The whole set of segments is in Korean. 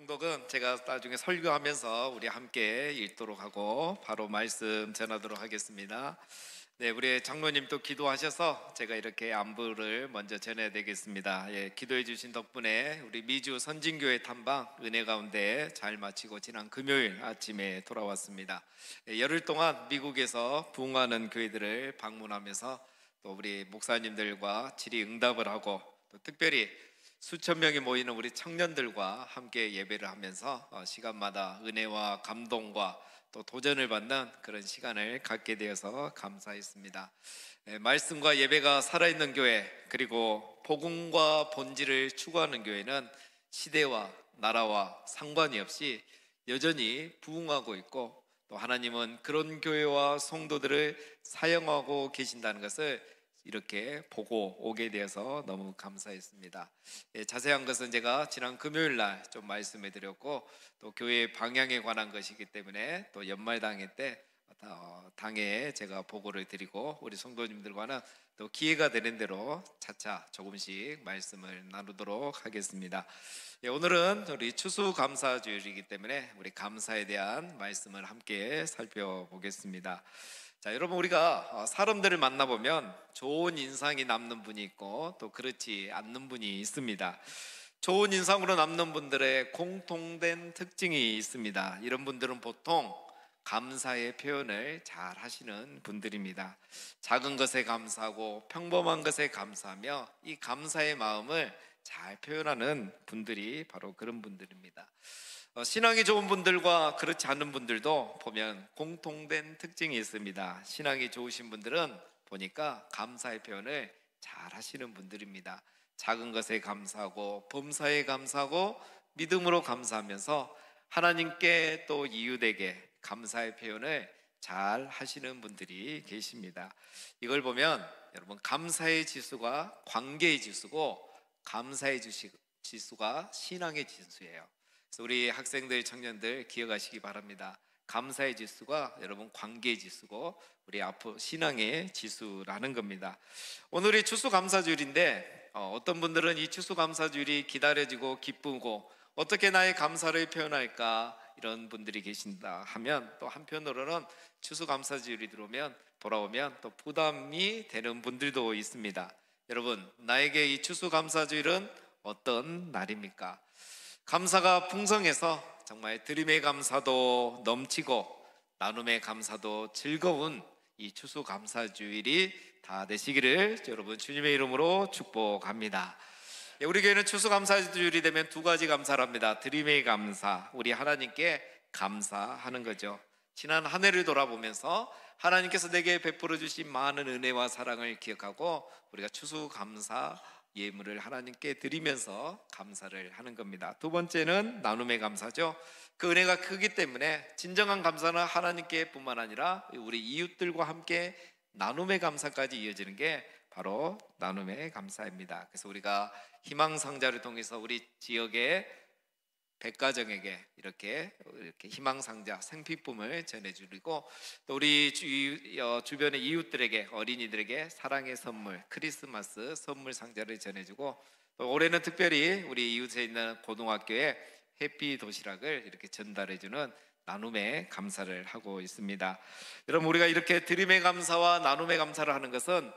통독은 제가 나중에 설교하면서 우리 함께 읽도록 하고 바로 말씀 전하도록 하겠습니다. 네, 우리 장로님 또 기도하셔서 제가 이렇게 안부를 먼저 전해야 되겠습니다. 기도해 주신 덕분에 우리 미주 선진교회 탐방 은혜 가운데 잘 마치고 지난 금요일 아침에 돌아왔습니다. 열흘 동안 미국에서 부흥하는 교회들을 방문하면서 또 우리 목사님들과 질의응답을 하고 또 특별히 수천 명이 모이는 우리 청년들과 함께 예배를 하면서 시간마다 은혜와 감동과 또 도전을 받는 그런 시간을 갖게 되어서 감사했습니다. 말씀과 예배가 살아있는 교회, 그리고 복음과 본질을 추구하는 교회는 시대와 나라와 상관이 없이 여전히 부흥하고 있고, 또 하나님은 그런 교회와 성도들을 사용하고 계신다는 것을 이렇게 보고 오게 되어서 너무 감사했습니다. 자세한 것은 제가 지난 금요일 날 좀 말씀해 드렸고, 또 교회 방향에 관한 것이기 때문에 또 연말당회 때 당회에 제가 보고를 드리고 우리 성도님들과는 또 기회가 되는 대로 차차 조금씩 말씀을 나누도록 하겠습니다. 오늘은 우리 추수감사주일이기 때문에 우리 감사에 대한 말씀을 함께 살펴보겠습니다. 자, 여러분, 우리가 사람들을 만나보면 좋은 인상이 남는 분이 있고 또 그렇지 않는 분이 있습니다. 좋은 인상으로 남는 분들의 공통된 특징이 있습니다. 이런 분들은 보통 감사의 표현을 잘 하시는 분들입니다. 작은 것에 감사하고 평범한 것에 감사하며 이 감사의 마음을 잘 표현하는 분들이 바로 그런 분들입니다. 신앙이 좋은 분들과 그렇지 않은 분들도 보면 공통된 특징이 있습니다. 신앙이 좋으신 분들은 보니까 감사의 표현을 잘 하시는 분들입니다. 작은 것에 감사하고 범사에 감사하고 믿음으로 감사하면서 하나님께 또 이웃에게 감사의 표현을 잘 하시는 분들이 계십니다. 이걸 보면 여러분, 감사의 지수가 관계의 지수고 감사의 지수가 신앙의 지수예요. 그래서 우리 학생들, 청년들 기억하시기 바랍니다. 감사의 지수가 여러분 관계의 지수고 우리 앞으로 신앙의 지수라는 겁니다. 오늘이 추수감사주일인데 어떤 분들은 이 추수감사주일이 기다려지고 기쁘고 어떻게 나의 감사를 표현할까 이런 분들이 계신다 하면, 또 한편으로는 추수감사주일이 돌아오면 또 부담이 되는 분들도 있습니다. 여러분, 나에게 이 추수감사주일은 어떤 날입니까? 감사가 풍성해서 정말 드림의 감사도 넘치고 나눔의 감사도 즐거운 이 추수감사주일이 다 되시기를 여러분 주님의 이름으로 축복합니다. 우리 교회는 추수감사주일이 되면 두 가지 감사를 합니다. 드림의 감사, 우리 하나님께 감사하는 거죠. 지난 한 해를 돌아보면서 하나님께서 내게 베풀어 주신 많은 은혜와 사랑을 기억하고 우리가 추수감사 예물을 하나님께 드리면서 감사를 하는 겁니다. 두 번째는 나눔의 감사죠. 그 은혜가 크기 때문에 진정한 감사는 하나님께 뿐만 아니라 우리 이웃들과 함께 나눔의 감사까지 이어지는 게 바로 나눔의 감사입니다. 그래서 우리가 희망상자를 통해서 우리 지역의 백가정에게 이렇게 희망상자 생필품을 전해주고, 또 우리 주변의 이웃들에게, 어린이들에게 사랑의 선물, 크리스마스 선물 상자를 전해주고, 또 올해는 특별히 우리 이웃에 있는 고등학교에 해피 도시락을 이렇게 전달해주는 나눔의 감사를 하고 있습니다. 여러분, 우리가 이렇게 드림의 감사와 나눔의 감사를 하는 것은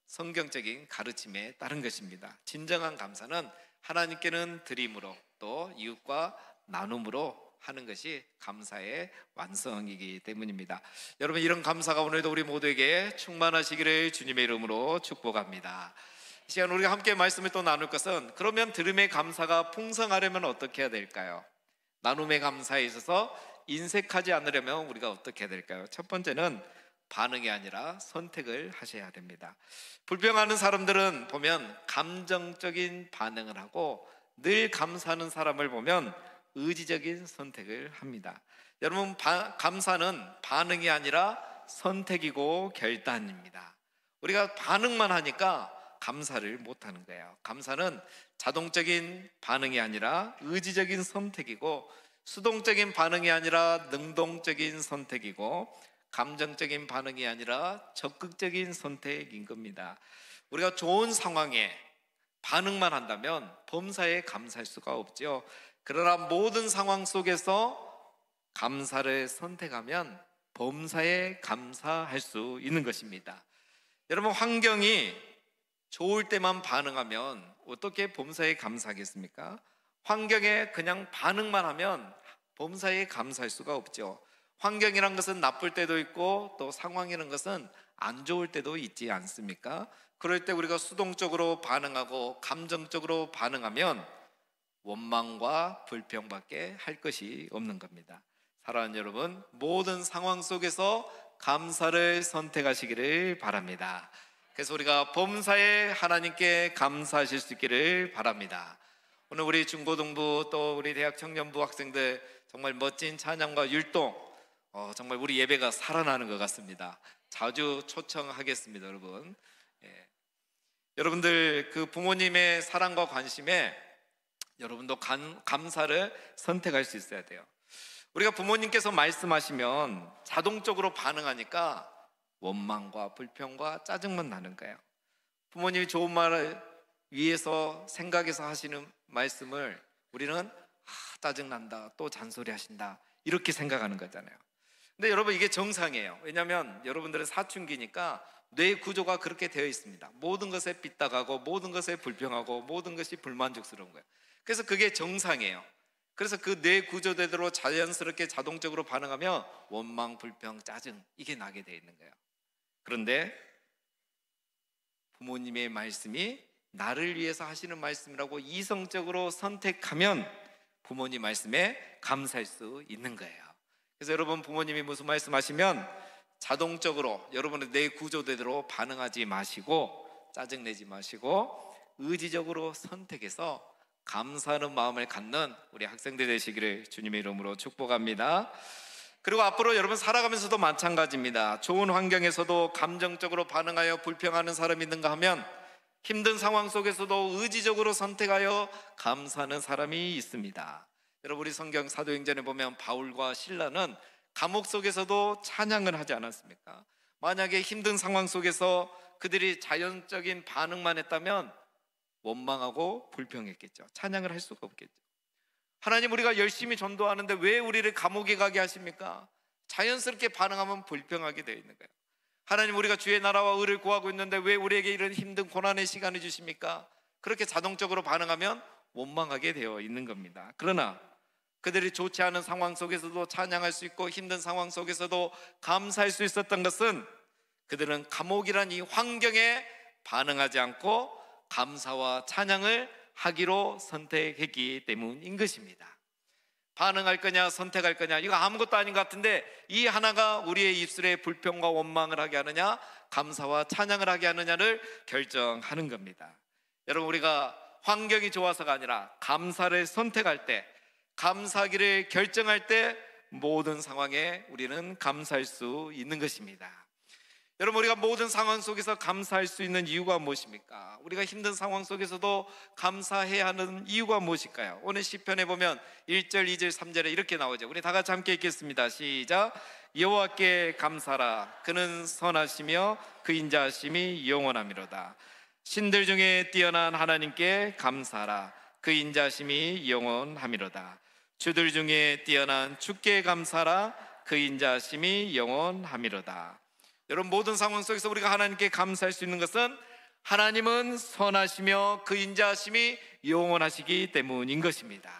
성경적인 가르침에 따른 것입니다. 진정한 감사는 하나님께는 드림으로 또 이웃과 나눔으로 하는 것이 감사의 완성이기 때문입니다. 여러분, 이런 감사가 오늘도 우리 모두에게 충만하시기를 주님의 이름으로 축복합니다. 이 시간 우리가 함께 말씀을 또 나눌 것은, 그러면 드림의 감사가 풍성하려면 어떻게 해야 될까요? 나눔의 감사에 있어서 인색하지 않으려면 우리가 어떻게 해야 될까요? 첫 번째는 반응이 아니라 선택을 하셔야 됩니다. 불평하는 사람들은 보면 감정적인 반응을 하고, 늘 감사하는 사람을 보면 의지적인 선택을 합니다. 여러분, 감사는 반응이 아니라 선택이고 결단입니다. 우리가 반응만 하니까 감사를 못하는 거예요. 감사는 자동적인 반응이 아니라 의지적인 선택이고, 수동적인 반응이 아니라 능동적인 선택이고, 감정적인 반응이 아니라 적극적인 선택인 겁니다. 우리가 좋은 상황에 반응만 한다면 범사에 감사할 수가 없죠. 그러나 모든 상황 속에서 감사를 선택하면 범사에 감사할 수 있는 것입니다. 여러분, 환경이 좋을 때만 반응하면 어떻게 범사에 감사하겠습니까? 환경에 그냥 반응만 하면 범사에 감사할 수가 없죠. 환경이란 것은 나쁠 때도 있고 또 상황이란 것은 안 좋을 때도 있지 않습니까? 그럴 때 우리가 수동적으로 반응하고 감정적으로 반응하면 원망과 불평밖에 할 것이 없는 겁니다. 사랑하는 여러분, 모든 상황 속에서 감사를 선택하시기를 바랍니다. 그래서 우리가 범사에 하나님께 감사하실 수 있기를 바랍니다. 오늘 우리 중고등부 또 우리 대학 청년부 학생들 정말 멋진 찬양과 율동, 정말 우리 예배가 살아나는 것 같습니다. 자주 초청하겠습니다, 여러분. 예. 여러분들 그 부모님의 사랑과 관심에 여러분도 감사를 선택할 수 있어야 돼요. 우리가 부모님께서 말씀하시면 자동적으로 반응하니까 원망과 불평과 짜증만 나는 거예요. 부모님이 좋은 말을 위해서 생각해서 하시는 말씀을 우리는 짜증난다, 또 잔소리 하신다, 이렇게 생각하는 거잖아요. 근데 여러분, 이게 정상이에요. 왜냐하면 여러분들은 사춘기니까 뇌 구조가 그렇게 되어 있습니다. 모든 것에 삐딱하고 모든 것에 불평하고 모든 것이 불만족스러운 거예요. 그래서 그게 정상이에요. 그래서 그 뇌 구조대로 자연스럽게 자동적으로 반응하면 원망, 불평, 짜증, 이게 나게 되어 있는 거예요. 그런데 부모님의 말씀이 나를 위해서 하시는 말씀이라고 이성적으로 선택하면 부모님 말씀에 감사할 수 있는 거예요. 그래서 여러분, 부모님이 무슨 말씀하시면 자동적으로 여러분의 뇌 구조대로 반응하지 마시고 짜증내지 마시고 의지적으로 선택해서 감사하는 마음을 갖는 우리 학생들 되시기를 주님의 이름으로 축복합니다. 그리고 앞으로 여러분 살아가면서도 마찬가지입니다. 좋은 환경에서도 감정적으로 반응하여 불평하는 사람이 있는가 하면 힘든 상황 속에서도 의지적으로 선택하여 감사하는 사람이 있습니다. 여러분, 우리 성경 사도행전에 보면 바울과 실라는 감옥 속에서도 찬양을 하지 않았습니까? 만약에 힘든 상황 속에서 그들이 자연적인 반응만 했다면 원망하고 불평했겠죠. 찬양을 할 수가 없겠죠. 하나님, 우리가 열심히 전도하는데 왜 우리를 감옥에 가게 하십니까? 자연스럽게 반응하면 불평하게 되어 있는 거예요. 하나님, 우리가 주의 나라와 의를 구하고 있는데 왜 우리에게 이런 힘든 고난의 시간을 주십니까? 그렇게 자동적으로 반응하면 원망하게 되어 있는 겁니다. 그러나 그들이 좋지 않은 상황 속에서도 찬양할 수 있고 힘든 상황 속에서도 감사할 수 있었던 것은 그들은 감옥이란 이 환경에 반응하지 않고 감사와 찬양을 하기로 선택했기 때문인 것입니다. 반응할 거냐 선택할 거냐, 이거 아무것도 아닌 것 같은데 이 하나가 우리의 입술에 불평과 원망을 하게 하느냐 감사와 찬양을 하게 하느냐를 결정하는 겁니다. 여러분, 우리가 환경이 좋아서가 아니라 감사를 선택할 때, 감사하기를 결정할 때 모든 상황에 우리는 감사할 수 있는 것입니다. 여러분, 우리가 모든 상황 속에서 감사할 수 있는 이유가 무엇입니까? 우리가 힘든 상황 속에서도 감사해야 하는 이유가 무엇일까요? 오늘 시편에 보면 1절, 2절, 3절에 이렇게 나오죠. 우리 다 같이 함께 읽겠습니다. 시작. 여호와께 감사라. 그는 선하시며 그 인자하심이 영원하미로다. 신들 중에 뛰어난 하나님께 감사라. 그 인자하심이 영원하미로다. 주들 중에 뛰어난 주께 감사라. 그 인자하심이 영원하미로다. 여러분, 모든 상황 속에서 우리가 하나님께 감사할 수 있는 것은 하나님은 선하시며 그 인자하심이 영원하시기 때문인 것입니다.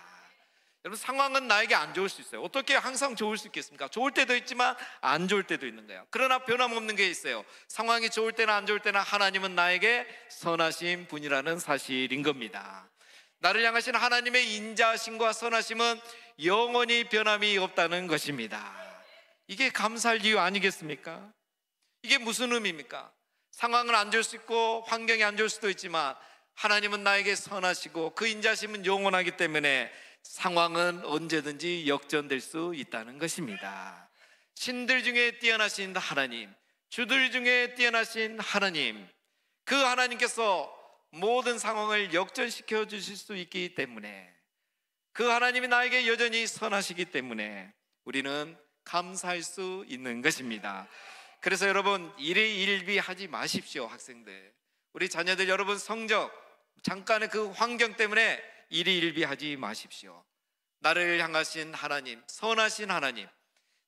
여러분, 상황은 나에게 안 좋을 수 있어요. 어떻게 항상 좋을 수 있겠습니까? 좋을 때도 있지만 안 좋을 때도 있는 거예요. 그러나 변함없는 게 있어요. 상황이 좋을 때나 안 좋을 때나 하나님은 나에게 선하신 분이라는 사실인 겁니다. 나를 향하신 하나님의 인자하심과 선하심은 영원히 변함이 없다는 것입니다. 이게 감사할 이유 아니겠습니까? 이게 무슨 의미입니까? 상황은 안 좋을 수 있고 환경이 안 좋을 수도 있지만 하나님은 나에게 선하시고 그 인자심은 영원하기 때문에 상황은 언제든지 역전될 수 있다는 것입니다. 신들 중에 뛰어나신 하나님, 주들 중에 뛰어나신 하나님, 그 하나님께서 모든 상황을 역전시켜 주실 수 있기 때문에, 그 하나님이 나에게 여전히 선하시기 때문에 우리는 감사할 수 있는 것입니다. 그래서 여러분, 일희일비하지 마십시오. 학생들, 우리 자녀들, 여러분 성적, 잠깐의 그 환경 때문에 일희일비하지 마십시오. 나를 향하신 하나님, 선하신 하나님,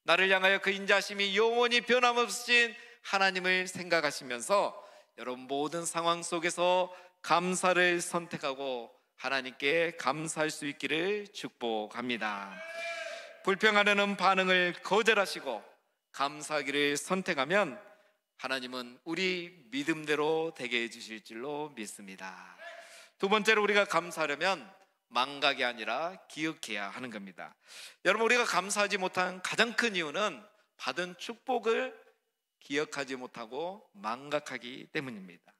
나를 향하여 그 인자심이 영원히 변함없으신 하나님을 생각하시면서 여러분 모든 상황 속에서 감사를 선택하고 하나님께 감사할 수 있기를 축복합니다. 불평하려는 반응을 거절하시고 감사하기를 선택하면 하나님은 우리 믿음대로 되게 해주실 줄로 믿습니다. 두 번째로 우리가 감사하려면 망각이 아니라 기억해야 하는 겁니다. 여러분, 우리가 감사하지 못한 가장 큰 이유는 받은 축복을 기억하지 못하고 망각하기 때문입니다.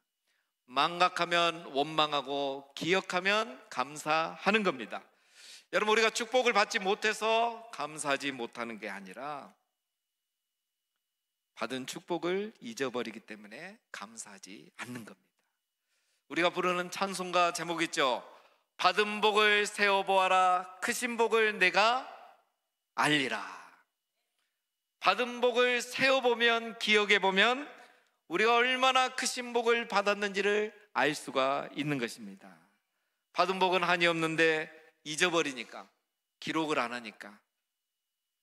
망각하면 원망하고 기억하면 감사하는 겁니다. 여러분, 우리가 축복을 받지 못해서 감사하지 못하는 게 아니라 받은 축복을 잊어버리기 때문에 감사하지 않는 겁니다. 우리가 부르는 찬송가 제목 있죠? 받은 복을 세어보아라, 크신 복을 내가 알리라. 받은 복을 세어보면, 기억해보면 우리가 얼마나 크신 복을 받았는지를 알 수가 있는 것입니다. 받은 복은 한이 없는데 잊어버리니까, 기록을 안 하니까,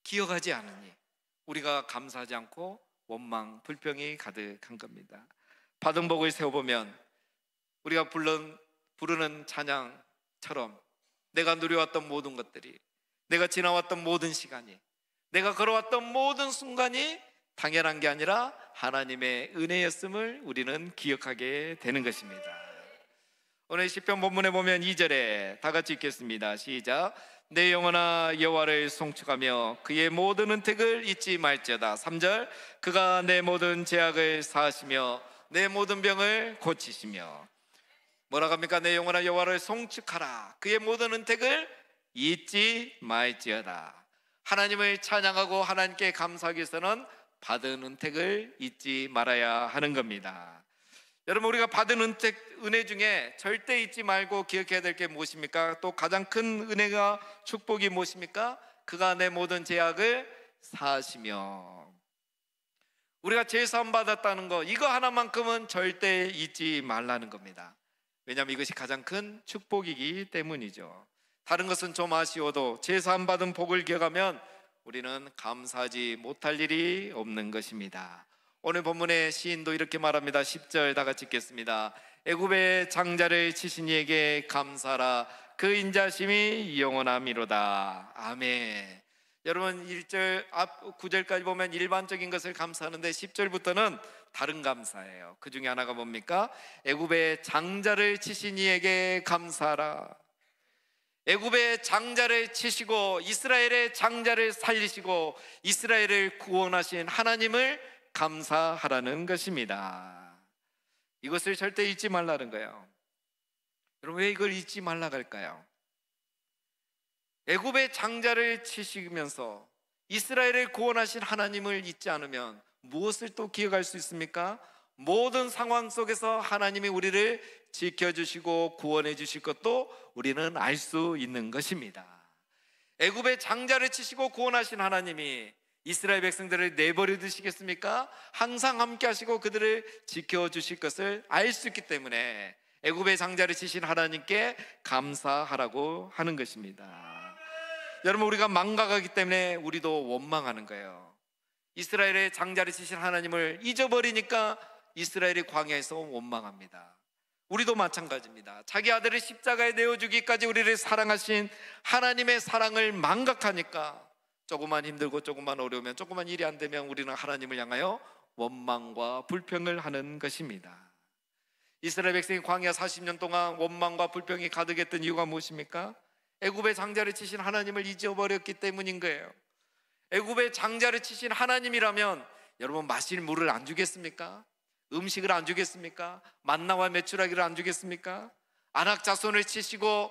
기억하지 않으니 우리가 감사하지 않고 원망, 불평이 가득한 겁니다. 받은 복을 세어보면 우리가 부르는 찬양처럼 내가 누려왔던 모든 것들이, 내가 지나왔던 모든 시간이, 내가 걸어왔던 모든 순간이 당연한 게 아니라 하나님의 은혜였음을 우리는 기억하게 되는 것입니다. 오늘 시편 본문에 보면 2절에 다 같이 읽겠습니다. 시작. 내 영혼아 여호와를 송축하며 그의 모든 은택을 잊지 말지어다. 3절. 그가 내 모든 죄악을 사하시며 내 모든 병을 고치시며. 뭐라고 합니까? 내 영혼아 여호와를 송축하라. 그의 모든 은택을 잊지 말지어다. 하나님을 찬양하고 하나님께 감사하기 위해서는 받은 은택을 잊지 말아야 하는 겁니다. 여러분, 우리가 받은 은혜 중에 절대 잊지 말고 기억해야 될 게 무엇입니까? 또 가장 큰 은혜가, 축복이 무엇입니까? 그가 내 모든 죄악을 사하시며. 우리가 죄 사함 받았다는 거, 이거 하나만큼은 절대 잊지 말라는 겁니다. 왜냐하면 이것이 가장 큰 축복이기 때문이죠. 다른 것은 좀 아쉬워도 죄 사함 받은 복을 기억하면 우리는 감사하지 못할 일이 없는 것입니다. 오늘 본문의 시인도 이렇게 말합니다. 10절 다 같이 읽겠습니다. 애굽의 장자를 치신 이에게 감사하라. 그 인자심이 영원함이로다. 아멘. 여러분, 1절 앞 9절까지 보면 일반적인 것을 감사하는데 10절부터는 다른 감사예요. 그 중에 하나가 뭡니까? 애굽의 장자를 치신 이에게 감사하라. 애굽의 장자를 치시고 이스라엘의 장자를 살리시고 이스라엘을 구원하신 하나님을 감사하라는 것입니다. 이것을 절대 잊지 말라는 거예요. 여러분, 왜 이걸 잊지 말라고 할까요? 애굽의 장자를 치시면서 이스라엘을 구원하신 하나님을 잊지 않으면 무엇을 또 기억할 수 있습니까? 모든 상황 속에서 하나님이 우리를 지켜주시고 구원해 주실 것도 우리는 알 수 있는 것입니다. 애굽의 장자를 치시고 구원하신 하나님이 이스라엘 백성들을 내버려 두시겠습니까? 항상 함께 하시고 그들을 지켜주실 것을 알 수 있기 때문에 애굽의 장자를 치신 하나님께 감사하라고 하는 것입니다. 여러분, 우리가 망각하기 때문에 우리도 원망하는 거예요. 이스라엘의 장자를 치신 하나님을 잊어버리니까 이스라엘이 광야에서 원망합니다. 우리도 마찬가지입니다. 자기 아들을 십자가에 내어주기까지 우리를 사랑하신 하나님의 사랑을 망각하니까 조금만 힘들고 조금만 어려우면, 조금만 일이 안 되면 우리는 하나님을 향하여 원망과 불평을 하는 것입니다. 이스라엘 백성이 광야 40년 동안 원망과 불평이 가득했던 이유가 무엇입니까? 애굽의 장자를 치신 하나님을 잊어버렸기 때문인 거예요. 애굽의 장자를 치신 하나님이라면 여러분, 마실 물을 안 주겠습니까? 음식을 안 주겠습니까? 만나와 메추라기를 안 주겠습니까? 안악 자손을 치시고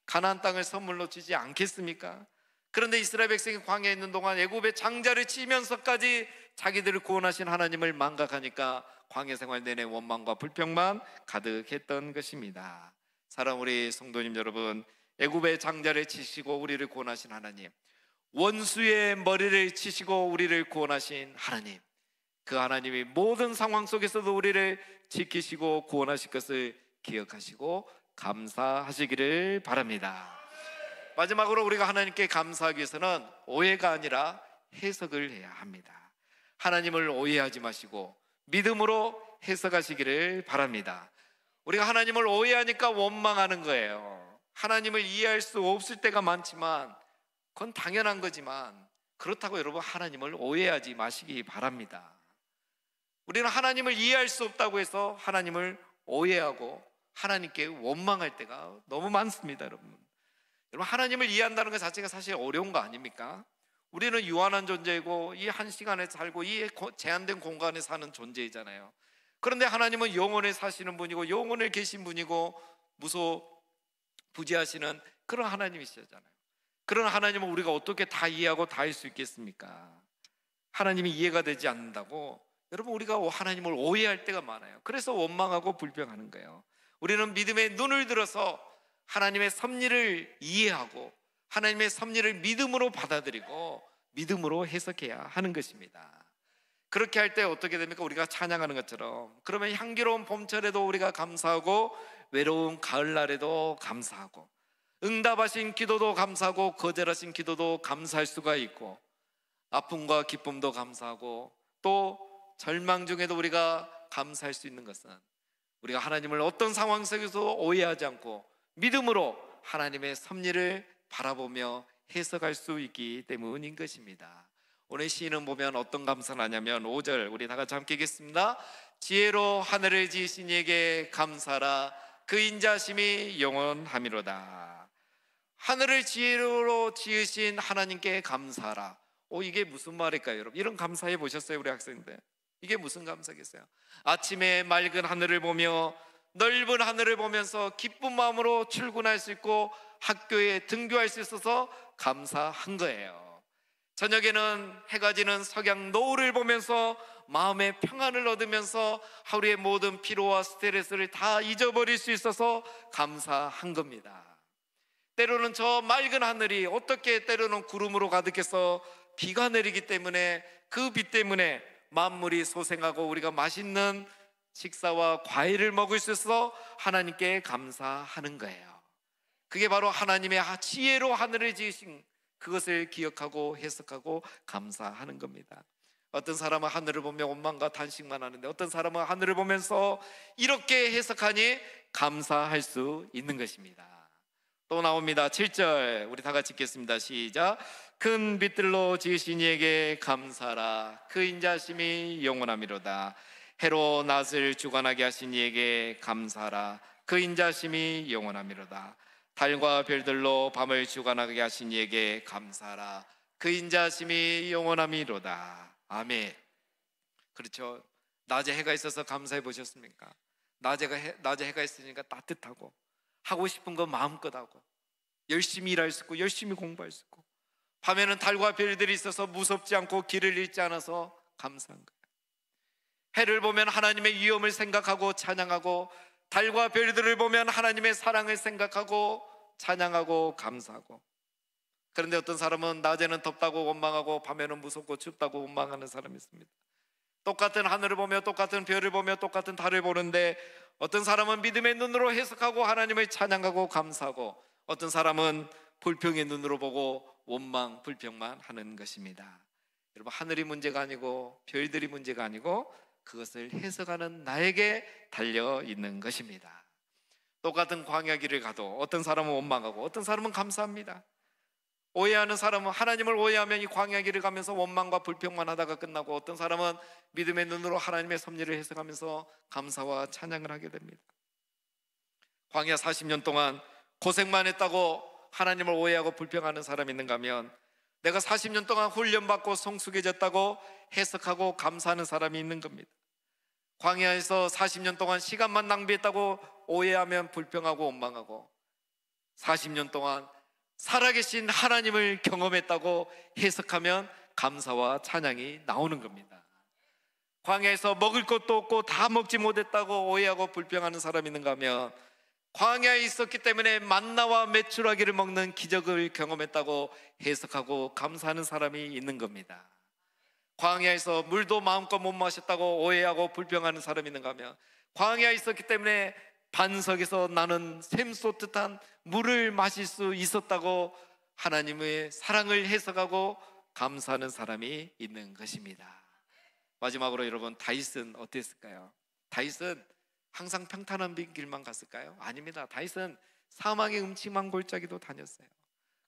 가나안 땅을 선물로 주지 않겠습니까? 그런데 이스라엘 백성이 광야에 있는 동안 애굽의 장자를 치면서까지 자기들을 구원하신 하나님을 망각하니까 광야 생활 내내 원망과 불평만 가득했던 것입니다. 사랑하는 우리 성도님 여러분, 애굽의 장자를 치시고 우리를 구원하신 하나님, 원수의 머리를 치시고 우리를 구원하신 하나님, 그 하나님이 모든 상황 속에서도 우리를 지키시고 구원하실 것을 기억하시고 감사하시기를 바랍니다. 마지막으로 우리가 하나님께 감사하기 위해서는 오해가 아니라 해석을 해야 합니다. 하나님을 오해하지 마시고 믿음으로 해석하시기를 바랍니다. 우리가 하나님을 오해하니까 원망하는 거예요. 하나님을 이해할 수 없을 때가 많지만 그건 당연한 거지만 그렇다고 여러분 하나님을 오해하지 마시기 바랍니다. 우리는 하나님을 이해할 수 없다고 해서 하나님을 오해하고 하나님께 원망할 때가 너무 많습니다. 여러분 하나님을 이해한다는 것 자체가 사실 어려운 거 아닙니까? 우리는 유한한 존재이고 이 한 시간에 살고 이 제한된 공간에 사는 존재이잖아요. 그런데 하나님은 영원에 사시는 분이고 영원에 계신 분이고 무소부지하시는 그런 하나님이시잖아요. 그런 하나님은 우리가 어떻게 다 이해하고 다 할 수 있겠습니까? 하나님이 이해가 되지 않는다고 여러분 우리가 하나님을 오해할 때가 많아요. 그래서 원망하고 불평하는 거예요. 우리는 믿음의 눈을 들어서 하나님의 섭리를 이해하고 하나님의 섭리를 믿음으로 받아들이고 믿음으로 해석해야 하는 것입니다. 그렇게 할 때 어떻게 됩니까? 우리가 찬양하는 것처럼 그러면 향기로운 봄철에도 우리가 감사하고 외로운 가을날에도 감사하고 응답하신 기도도 감사하고 거절하신 기도도 감사할 수가 있고 아픔과 기쁨도 감사하고 또 절망 중에도 우리가 감사할 수 있는 것은 우리가 하나님을 어떤 상황 속에서 오해하지 않고 믿음으로 하나님의 섭리를 바라보며 해석할 수 있기 때문인 것입니다. 오늘 시인은 보면 어떤 감사를 하냐면 5절 우리 다 같이 함께 읽겠습니다. 지혜로 하늘을 지으신 이에게 감사라 그 인자심이 영원함이로다. 하늘을 지혜로 지으신 하나님께 감사라. 이게 무슨 말일까요 여러분? 이런 감사해 보셨어요 우리 학생들? 이게 무슨 감사겠어요? 아침에 맑은 하늘을 보며 넓은 하늘을 보면서 기쁜 마음으로 출근할 수 있고 학교에 등교할 수 있어서 감사한 거예요. 저녁에는 해가 지는 석양 노을을 보면서 마음의 평안을 얻으면서 하루의 모든 피로와 스트레스를 다 잊어버릴 수 있어서 감사한 겁니다. 때로는 저 맑은 하늘이 어떻게 때로는 구름으로 가득해서 비가 내리기 때문에 그 비 때문에 만물이 소생하고 우리가 맛있는 식사와 과일을 먹을 수 있어서 하나님께 감사하는 거예요. 그게 바로 하나님의 지혜로 하늘을 지으신 그것을 기억하고 해석하고 감사하는 겁니다. 어떤 사람은 하늘을 보며 원망과 탄식만 하는데 어떤 사람은 하늘을 보면서 이렇게 해석하니 감사할 수 있는 것입니다. 또 나옵니다. 7절 우리 다 같이 읽겠습니다. 시작. 큰 빛들로 지으신 이에게 감사라 그 인자심이 영원함이로다. 해로 낮을 주관하게 하신 이에게 감사라 그 인자심이 영원함이로다. 달과 별들로 밤을 주관하게 하신 이에게 감사라 그 인자심이 영원함이로다. 아멘. 그렇죠. 낮에 해가 있어서 감사해 보셨습니까? 낮에 해가 있으니까 따뜻하고 하고 싶은 거 마음껏 하고 열심히 일할 수 있고 열심히 공부할 수 있고 밤에는 달과 별들이 있어서 무섭지 않고 길을 잃지 않아서 감사한 거예요. 해를 보면 하나님의 위엄을 생각하고 찬양하고 달과 별들을 보면 하나님의 사랑을 생각하고 찬양하고 감사하고 그런데 어떤 사람은 낮에는 덥다고 원망하고 밤에는 무섭고 춥다고 원망하는 사람이 있습니다. 똑같은 하늘을 보며 똑같은 별을 보며 똑같은 달을 보는데 어떤 사람은 믿음의 눈으로 해석하고 하나님을 찬양하고 감사하고 어떤 사람은 불평의 눈으로 보고 원망, 불평만 하는 것입니다. 여러분 하늘이 문제가 아니고 별들이 문제가 아니고 그것을 해석하는 나에게 달려 있는 것입니다. 똑같은 광야길을 가도 어떤 사람은 원망하고 어떤 사람은 감사합니다. 오해하는 사람은 하나님을 오해하면 이 광야길을 가면서 원망과 불평만 하다가 끝나고 어떤 사람은 믿음의 눈으로 하나님의 섭리를 해석하면서 감사와 찬양을 하게 됩니다. 광야 40년 동안 고생만 했다고 하나님을 오해하고 불평하는 사람이 있는가 하면 내가 40년 동안 훈련받고 성숙해졌다고 해석하고 감사하는 사람이 있는 겁니다. 광야에서 40년 동안 시간만 낭비했다고 오해하면 불평하고 원망하고 40년 동안 살아계신 하나님을 경험했다고 해석하면 감사와 찬양이 나오는 겁니다. 광야에서 먹을 것도 없고 다 먹지 못했다고 오해하고 불평하는 사람이 있는가 하면 광야에 있었기 때문에 만나와 메추라기를 먹는 기적을 경험했다고 해석하고 감사하는 사람이 있는 겁니다. 광야에서 물도 마음껏 못 마셨다고 오해하고 불평하는 사람이 있는가 하면 광야에 있었기 때문에 반석에서 나는 샘 쏟듯한 물을 마실 수 있었다고 하나님의 사랑을 해석하고 감사하는 사람이 있는 것입니다. 마지막으로 여러분, 다윗은 어땠을까요? 다윗은 항상 평탄한 길만 갔을까요? 아닙니다. 다윗은 사망의 음침한 골짜기도 다녔어요.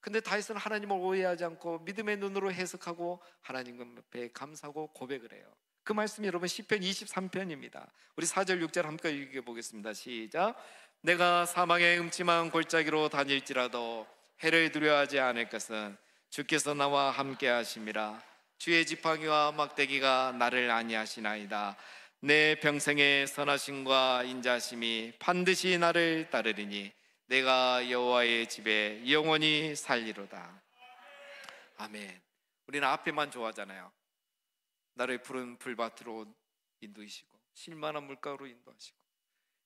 근데 다윗은 하나님을 오해하지 않고 믿음의 눈으로 해석하고 하나님 앞에 감사하고 고백을 해요. 그 말씀이 여러분 시편 23편입니다. 우리 4절 6절 함께 읽어보겠습니다. 시작. 내가 사망의 음침한 골짜기로 다닐지라도 해를 두려워하지 않을 것은 주께서 나와 함께 하심이라. 주의 지팡이와 막대기가 나를 안위하시나이다. 내 평생의 선하심과 인자심이 반드시 나를 따르리니 내가 여호와의 집에 영원히 살리로다. 아멘. 우리는 앞에만 좋아하잖아요. 나를 푸른 풀밭으로 인도하시고 실만한 물가로 인도하시고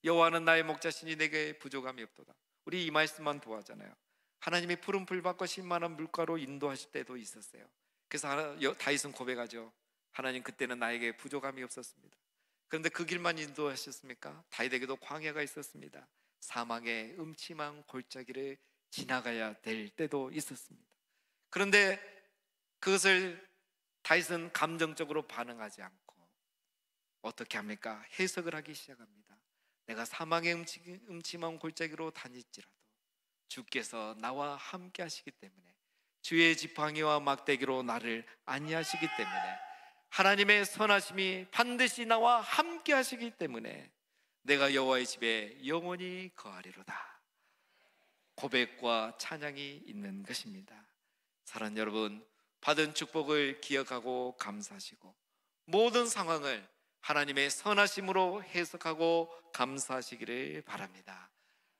여호와는 나의 목자시니 내게 부족함이 없도다. 우리 이 말씀만 좋아하잖아요. 하나님이 푸른 풀밭과 실만한 물가로 인도하실 때도 있었어요. 그래서 다윗은 고백하죠. 하나님, 그때는 나에게 부족함이 없었습니다. 그런데 그 길만 인도하셨습니까? 다윗에게도 광야가 있었습니다. 사망의 음침한 골짜기를 지나가야 될 때도 있었습니다. 그런데 그것을 다윗은 감정적으로 반응하지 않고 어떻게 합니까? 해석을 하기 시작합니다. 내가 사망의 음침한 골짜기로 다닐지라도 주께서 나와 함께 하시기 때문에, 주의 지팡이와 막대기로 나를 안위하시기 때문에, 하나님의 선하심이 반드시 나와 함께 하시기 때문에 내가 여호와의 집에 영원히 거하리로다. 고백과 찬양이 있는 것입니다. 사랑하는 여러분, 받은 축복을 기억하고 감사하시고 모든 상황을 하나님의 선하심으로 해석하고 감사하시기를 바랍니다.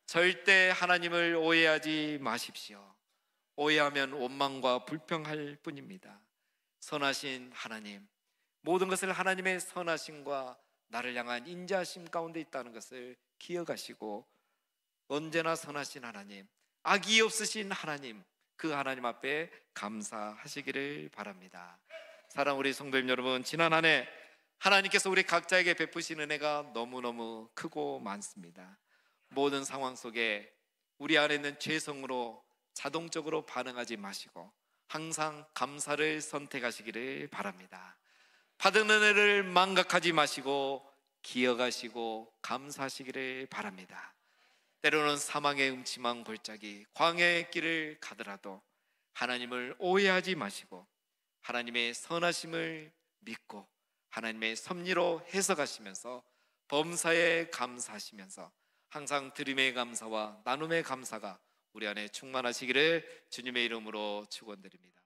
절대 하나님을 오해하지 마십시오. 오해하면 원망과 불평할 뿐입니다. 선하신 하나님, 모든 것을 하나님의 선하심과 나를 향한 인자하심 가운데 있다는 것을 기억하시고 언제나 선하신 하나님, 악이 없으신 하나님, 그 하나님 앞에 감사하시기를 바랍니다. 사랑하는 우리 성도님 여러분, 지난 한 해 하나님께서 우리 각자에게 베푸신 은혜가 너무너무 크고 많습니다. 모든 상황 속에 우리 안에 있는 죄성으로 자동적으로 반응하지 마시고 항상 감사를 선택하시기를 바랍니다. 받은 은혜를 망각하지 마시고 기억하시고 감사하시기를 바랍니다. 때로는 사망의 음침한 골짜기, 광야의 길을 가더라도 하나님을 오해하지 마시고 하나님의 선하심을 믿고 하나님의 섭리로 해석하시면서 범사에 감사하시면서 항상 드림의 감사와 나눔의 감사가 우리 안에 충만하시기를 주님의 이름으로 축원드립니다.